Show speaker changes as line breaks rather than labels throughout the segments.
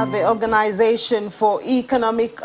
the Organization for Economic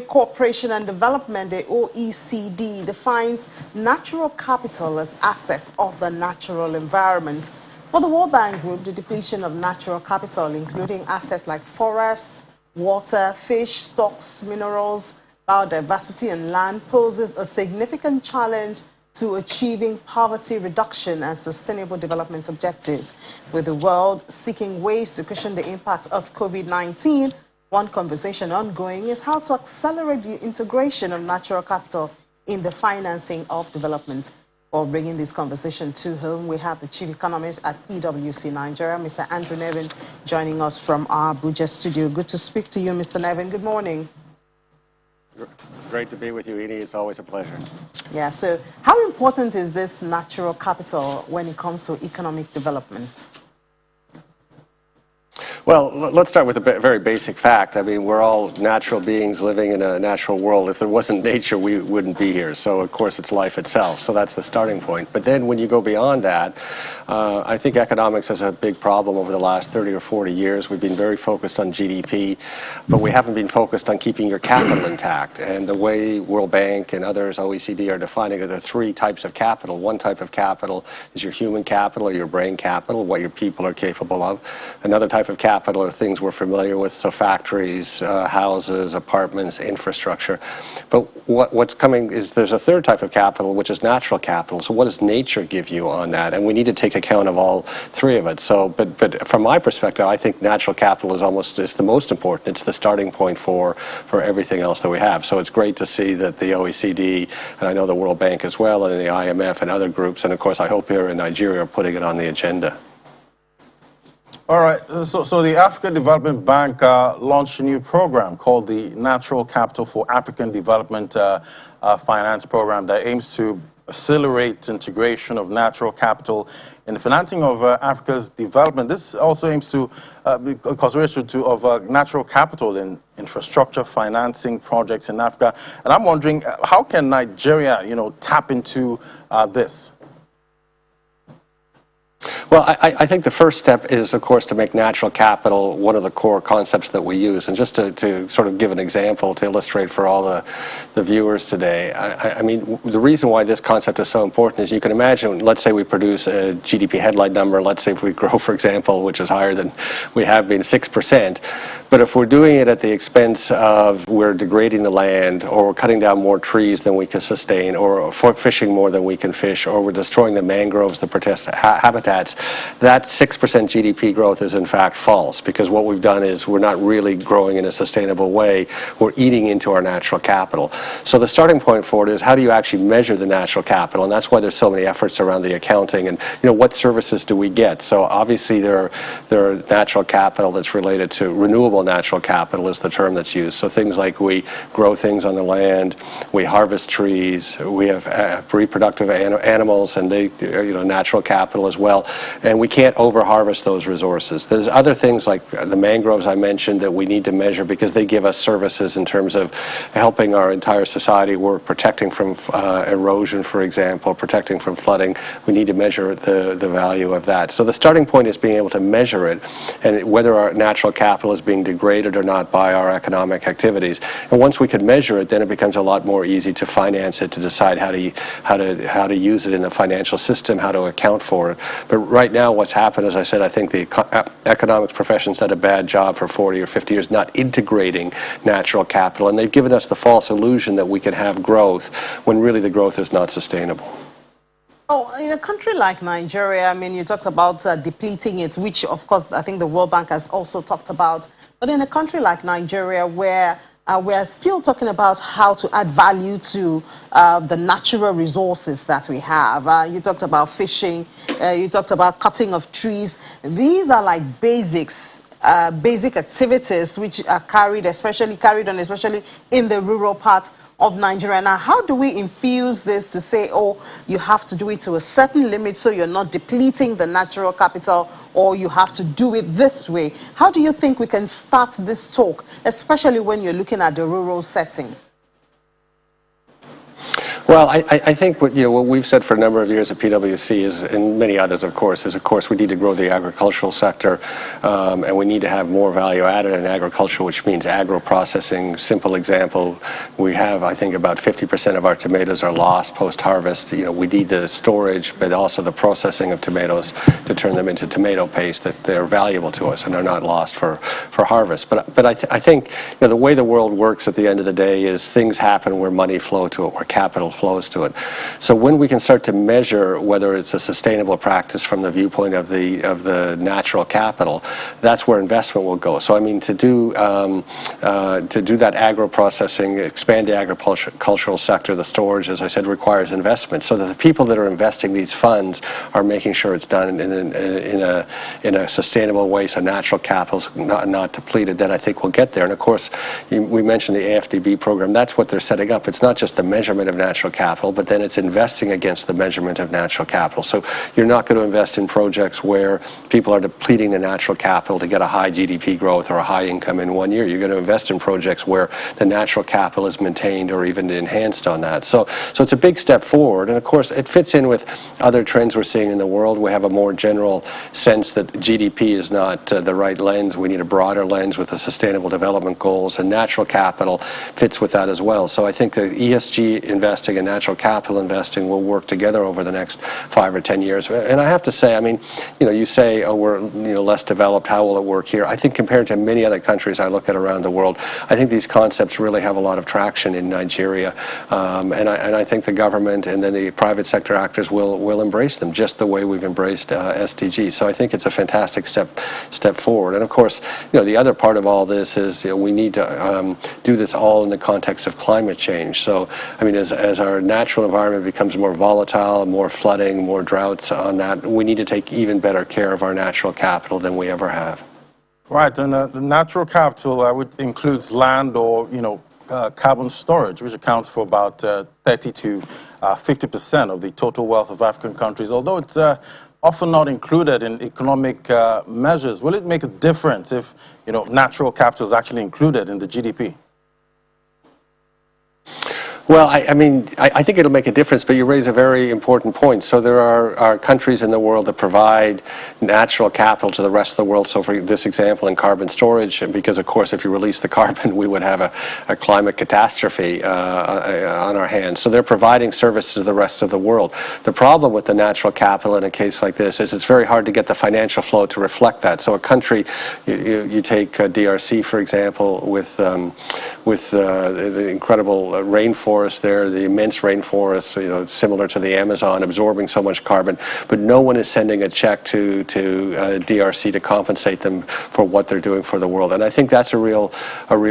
Cooperation and Development, the OECD, defines natural capital as assets of the natural environment. For the World Bank Group, the depletion of natural capital, including assets like forests, water, fish, stocks, minerals, biodiversity, and land, poses a significant challenge to achieving poverty reduction and sustainable development objectives. With the world seeking ways to cushion the impact of COVID-19, one conversation ongoing is how to accelerate the integration of natural capital in the financing of development. For bringing this conversation to home, we have the Chief Economist at PwC Nigeria, Mr. Andrew Nevin, joining us from our Abuja studio. Good to speak to you, Mr. Nevin. Good morning.
Great to be with you, Edie. It's always a pleasure.
Yeah, so how important is this natural capital when it comes to economic development?
Well, let's start with a very basic fact. I mean, we're all natural beings living in a natural world. If there wasn't nature, we wouldn't be here. So, of course, it's life itself. So that's the starting point. But then when you go beyond that, I think economics has a big problem over the last 30 or 40 years. We've been very focused on GDP, but we haven't been focused on keeping your capital intact. And the way World Bank and others, OECD, are defining it, there are three types of capital. One type of capital is your human capital or your brain capital, what your people are capable of. Another type of capital are things we're familiar with, so factories, houses, apartments, infrastructure. But what's coming is there's a third type of capital, which is natural capital. So what does nature give you on that? And we need to take account of all three of it. So, but from my perspective, I think natural capital is the most important. It's the starting point for everything else that we have. So it's great to see that the OECD, and I know the World Bank as well, and the IMF and other groups, and of course I hope here in Nigeria are putting it on the agenda.
All right, so the African Development Bank launched a new program called the Natural Capital for African Development Finance Program that aims to accelerate integration of natural capital in the financing of Africa's development. This also aims to be consideration of natural capital in infrastructure financing projects in Africa. And I'm wondering, how can Nigeria, tap into this?
Well, I think the first step is, of course, to make natural capital one of the core concepts that we use. And just to sort of give an example to illustrate for all the viewers today, I mean, the reason why this concept is so important is you can imagine, let's say we produce a GDP headline number, let's say if we grow, for example, which is higher than we have been, 6%. But if we're doing it at the expense of we're degrading the land, or we're cutting down more trees than we can sustain, or fishing more than we can fish, or we're destroying the mangroves, the protest habitats, that 6% GDP growth is in fact false, because what we've done is we're not really growing in a sustainable way. We're eating into our natural capital. So the starting point for it is, how do you actually measure the natural capital? And that's why there's so many efforts around the accounting and what services do we get. So obviously there are natural capital that's related to renewable natural capital is the term that's used. So things like we grow things on the land, we harvest trees, we have reproductive animals, and they natural capital as well. And we can't over-harvest those resources. There's other things like the mangroves I mentioned that we need to measure, because they give us services in terms of helping our entire society work, protecting from erosion, for example, protecting from flooding. We need to measure the value of that. So the starting point is being able to measure it, and whether our natural capital is being degraded or not by our economic activities. And once we can measure it, then it becomes a lot more easy to finance it, to decide how to use it in the financial system, how to account for it. But right now what's happened, as I said, I think the economics profession's done a bad job for 40 or 50 years not integrating natural capital, and they've given us the false illusion that we can have growth when really the growth is not sustainable.
Oh, in a country like Nigeria, I mean, you talked about depleting it, which of course I think the World Bank has also talked about. But in a country like Nigeria, where we're still talking about how to add value to the natural resources that we have. You talked about fishing, you talked about cutting of trees. These are like basics, basic activities which are carried on, especially in the rural part of Nigeria. Now, how do we infuse this to say, oh, you have to do it to a certain limit so you're not depleting the natural capital, or you have to do it this way? How do you think we can start this talk, especially when you're looking at the rural setting?
Well, I think what we've said for a number of years at PwC is, and many others, of course, we need to grow the agricultural sector, and we need to have more value added in agriculture, which means agro-processing. Simple example, we have, I think, about 50% of our tomatoes are lost post-harvest. We need the storage, but also the processing of tomatoes to turn them into tomato paste, that they're valuable to us and they're not lost for harvest. But I think the way the world works at the end of the day is things happen where money flow to it, where capital flows to it. So when we can start to measure whether it's a sustainable practice from the viewpoint of the natural capital, that's where investment will go. So I mean, to do that agro-processing, expand the agricultural sector, the storage, as I said, requires investment. So that the people that are investing these funds are making sure it's done in a sustainable way, so natural capital's not depleted. Then I think we'll get there. And of course, we mentioned the AFDB program. That's what they're setting up. It's not just the measurement of natural capital, but then it's investing against the measurement of natural capital. So you're not going to invest in projects where people are depleting the natural capital to get a high GDP growth or a high income in 1 year. You're going to invest in projects where the natural capital is maintained or even enhanced on that. So it's a big step forward. And of course, it fits in with other trends we're seeing in the world. We have a more general sense that GDP is not the right lens. We need a broader lens with the Sustainable Development Goals, and natural capital fits with that as well. So I think the ESG investing and natural capital investing will work together over the next 5 or 10 years. And I have to say, I mean, you say, oh, we're less developed, how will it work here? I think compared to many other countries I look at around the world, I think these concepts really have a lot of traction in Nigeria. And I think the government and then the private sector actors will embrace them just the way we've embraced SDGs. So I think it's a fantastic step forward. And of course, the other part of all this is we need to do this all in the context of climate change. So I mean, as our natural environment becomes more volatile, more flooding, more droughts on that, we need to take even better care of our natural capital than we ever have.
Right, and the natural capital includes land or carbon storage, which accounts for about 30 to 50% of the total wealth of African countries. Although it's often not included in economic measures, will it make a difference if natural capital is actually included in the GDP?
Well, I mean, I think it'll make a difference, but you raise a very important point. So there are countries in the world that provide natural capital to the rest of the world. So for this example, in carbon storage, because of course, if you release the carbon, we would have a climate catastrophe on our hands. So they're providing services to the rest of the world. The problem with the natural capital in a case like this is it's very hard to get the financial flow to reflect that. So a country, you take DRC, for example, with the incredible rainforest there, the immense rainforests, similar to the Amazon, absorbing so much carbon, but no one is sending a check to DRC to compensate them for what they're doing for the world. And I think that's a real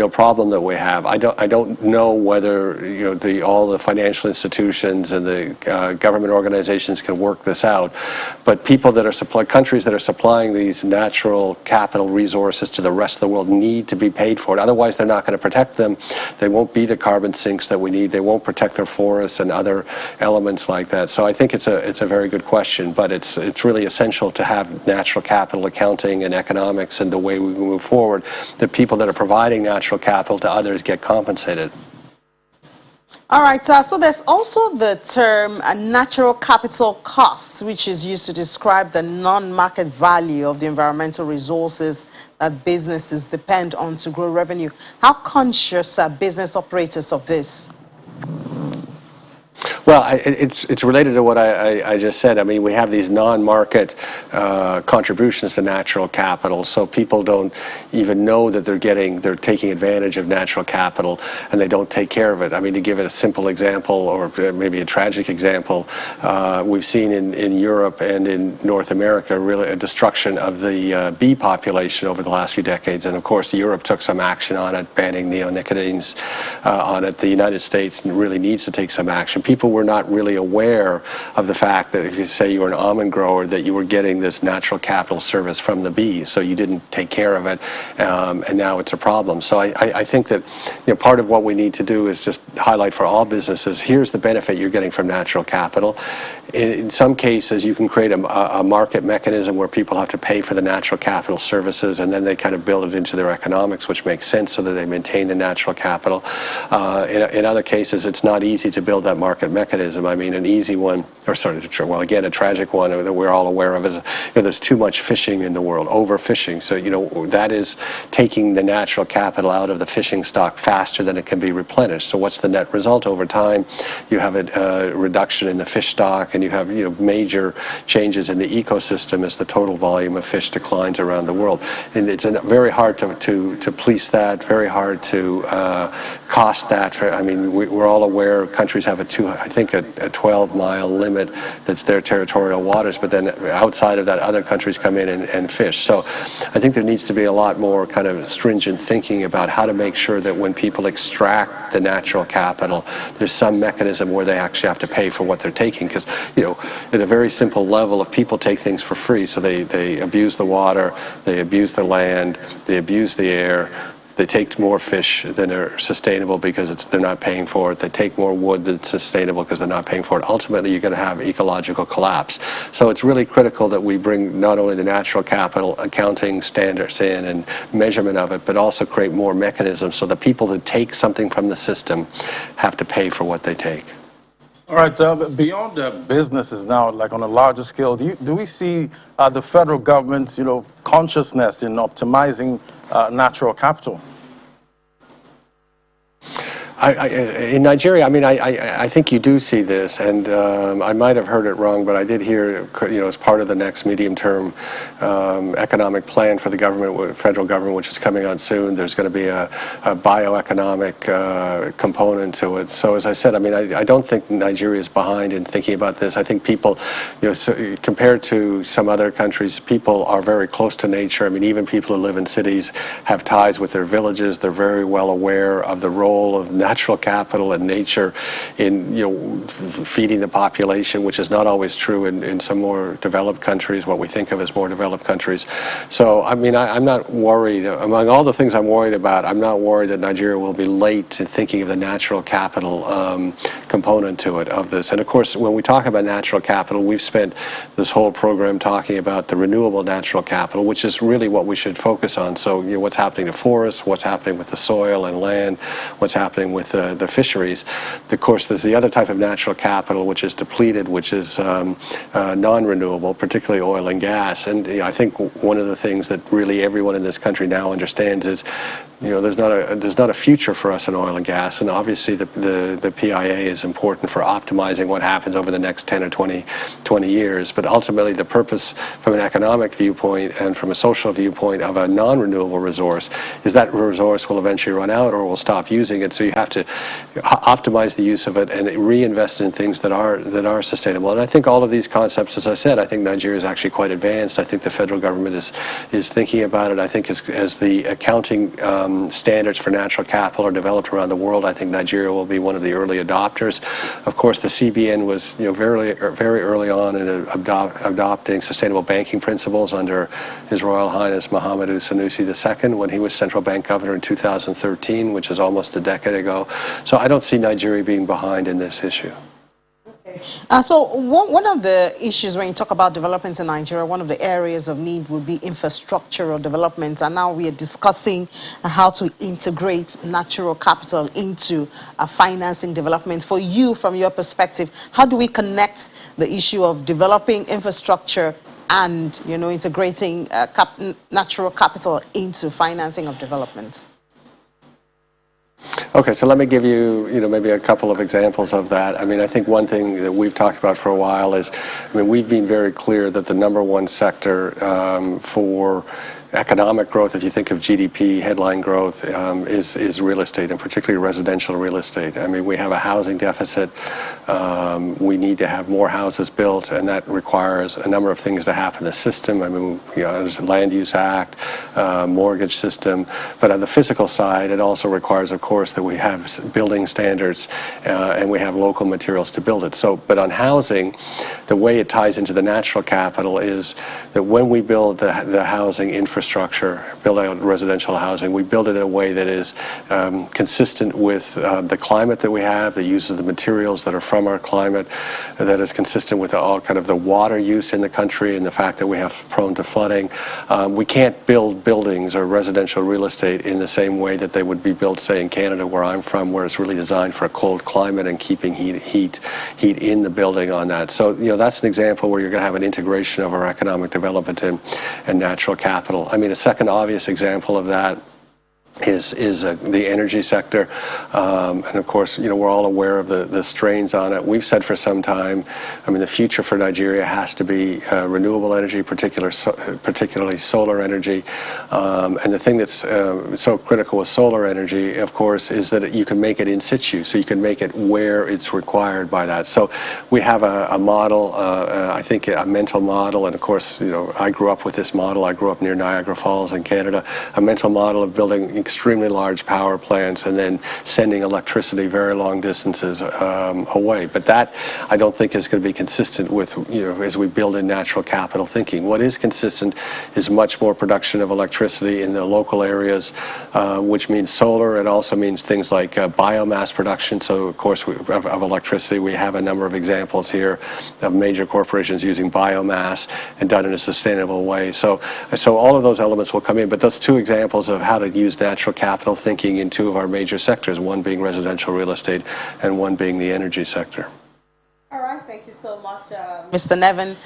problem that we have. I don't know whether all the financial institutions and the government organizations can work this out, but countries that are supplying these natural capital resources to the rest of the world need to be paid for it. Otherwise, they're not going to protect them. They won't be the carbon sinks that we need. They won't protect their forests and other elements like that. So I think it's a very good question, but it's really essential to have natural capital accounting and economics and the way we move forward. The people that are providing natural capital to others get compensated.
All right, so there's also the term natural capital cost, which is used to describe the non-market value of the environmental resources that businesses depend on to grow revenue. How conscious are business operators of this?
Well, it's related to what I just said. I mean, we have these non-market contributions to natural capital, so people don't even know that they're taking advantage of natural capital, and they don't take care of it. I mean, to give it a simple example, or maybe a tragic example, we've seen in Europe and in North America really a destruction of the bee population over the last few decades, and of course Europe took some action on it, banning neonicotinoids on it. The United States really needs to take some action. People were not really aware of the fact that if you say you were an almond grower, that you were getting this natural capital service from the bees, so you didn't take care of it, and now it's a problem. So I think that part of what we need to do is just highlight for all businesses, here's the benefit you're getting from natural capital. In some cases, you can create a market mechanism where people have to pay for the natural capital services, and then they kind of build it into their economics, which makes sense so that they maintain the natural capital. In other cases, it's not easy to build that market mechanism. mechanism. I mean, an easy one, or sorry, well, again, a tragic one that we're all aware of is, there's too much fishing in the world, overfishing. So, that is taking the natural capital out of the fishing stock faster than it can be replenished. So what's the net result over time? You have a reduction in the fish stock, and you have, major changes in the ecosystem as the total volume of fish declines around the world. And it's very hard to police that, very hard to cost that. I mean, we're all aware countries have a 12-mile limit that's their territorial waters, but then outside of that, other countries come in and fish. So I think there needs to be a lot more kind of stringent thinking about how to make sure that when people extract the natural capital, there's some mechanism where they actually have to pay for what they're taking. Because, at a very simple level, if people take things for free, so they abuse the water, they abuse the land, they abuse the air, they take more fish than are sustainable because they're not paying for it. They take more wood than sustainable because they're not paying for it. Ultimately, you're going to have ecological collapse. So it's really critical that we bring not only the natural capital accounting standards in and measurement of it, but also create more mechanisms so the people that take something from the system have to pay for what they take.
All right, beyond the businesses now, like on a larger scale, do we see the federal government's, consciousness in optimizing natural capital?
In Nigeria, I mean, I think you do see this, and I might have heard it wrong, but I did hear, as part of the next medium-term economic plan for the government, federal government, which is coming on soon, there's going to be a bioeconomic component to it. So as I said, I mean, I don't think Nigeria is behind in thinking about this. I think people, compared to some other countries, people are very close to nature. I mean, even people who live in cities have ties with their villages. They're very well aware of the role of natural capital and nature in feeding the population, which is not always true in some more developed countries, what we think of as more developed countries. So I mean, I'm not worried. Among all the things I'm worried about, I'm not worried that Nigeria will be late in thinking of the natural capital component to it of this. And of course, when we talk about natural capital, we've spent this whole program talking about the renewable natural capital, which is really what we should focus on. So what's happening to forests, what's happening with the soil and land, what's happening with the fisheries. Of course, there's the other type of natural capital which is depleted, which is non-renewable, particularly oil and gas. And I think one of the things that really everyone in this country now understands is there's not a future for us in oil and gas, and obviously the PIA is important for optimizing what happens over the next 10 or 20 years. But ultimately, the purpose from an economic viewpoint and from a social viewpoint of a non-renewable resource is that resource will eventually run out or we'll stop using it. So you have to optimize the use of it and reinvest in things that are sustainable. And I think all of these concepts, as I said, I think Nigeria is actually quite advanced. I think the federal government is thinking about it. I think as the accounting standards for natural capital are developed around the world, I think Nigeria will be one of the early adopters. Of course, the CBN was very early on in adopting sustainable banking principles under His Royal Highness Muhammadu Sanusi II when he was central bank governor in 2013, which is almost a decade ago. So I don't see Nigeria being behind in this issue.
So one of the issues when you talk about development in Nigeria, one of the areas of need would be infrastructural development. And now we are discussing how to integrate natural capital into financing development. For you, from your perspective, how do we connect the issue of developing infrastructure and integrating natural capital into financing of development?
Okay, so let me give you, maybe a couple of examples of that. I mean, I think one thing that we've talked about for a while is, we've been very clear that the number one sector for economic growth, if you think of GDP headline growth, is real estate, and particularly residential real estate. I mean, we have a housing deficit. We need to have more houses built, and that requires a number of things to happen in the system. I mean, there's a Land Use Act, mortgage system, but on the physical side, it also requires, of course, that we have building standards and we have local materials to build it. So, but on housing, the way it ties into the natural capital is that when we build the housing infrastructure, infrastructure, build out residential housing, we build it in a way that is consistent with the climate that we have, the use of the materials that are from our climate, that is consistent with all kind of the water use in the country and the fact that we have prone to flooding. We can't build buildings or residential real estate in the same way that they would be built, say, in Canada, where I'm from, where it's really designed for a cold climate and keeping heat in the building on that. So, you know, that's an example where you're going to have an integration of our economic development and natural capital. I mean, a second obvious example of that is the energy sector, and of course, you know, we're all aware of the strains on it. We've said for some time, I mean, the future for Nigeria has to be renewable energy, particularly solar energy. And the thing that's so critical with solar energy, of course, is that you can make it in situ, so you can make it where it's required by that. So we have a model, I think a mental model, and of course, you know, I grew up with this model. I grew up near Niagara Falls in Canada, a mental model of building extremely large power plants and then sending electricity very long distances away. But that, I don't think, is going to be consistent with, you know, as we build in natural capital thinking. What is consistent is much more production of electricity in the local areas, which means solar. It also means things like biomass production. So, of course, of electricity, we have a number of examples here of major corporations using biomass and done in a sustainable way. So all of those elements will come in. But those two examples of how to use natural capital thinking in two of our major sectors, one being residential real estate and one being the energy sector.
All right, thank you so much, Mr. Nevin.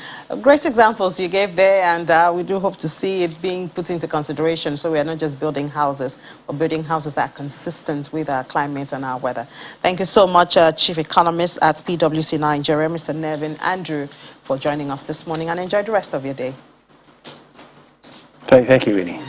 Great examples you gave there, and we do hope to see it being put into consideration. So we are not just building houses, but building houses that are consistent with our climate and our weather. Thank you so much, Chief Economist at PwC Nigeria, Mr. Nevin Andrew, for joining us this morning, and enjoy the rest of your day.
Thank you, Edie.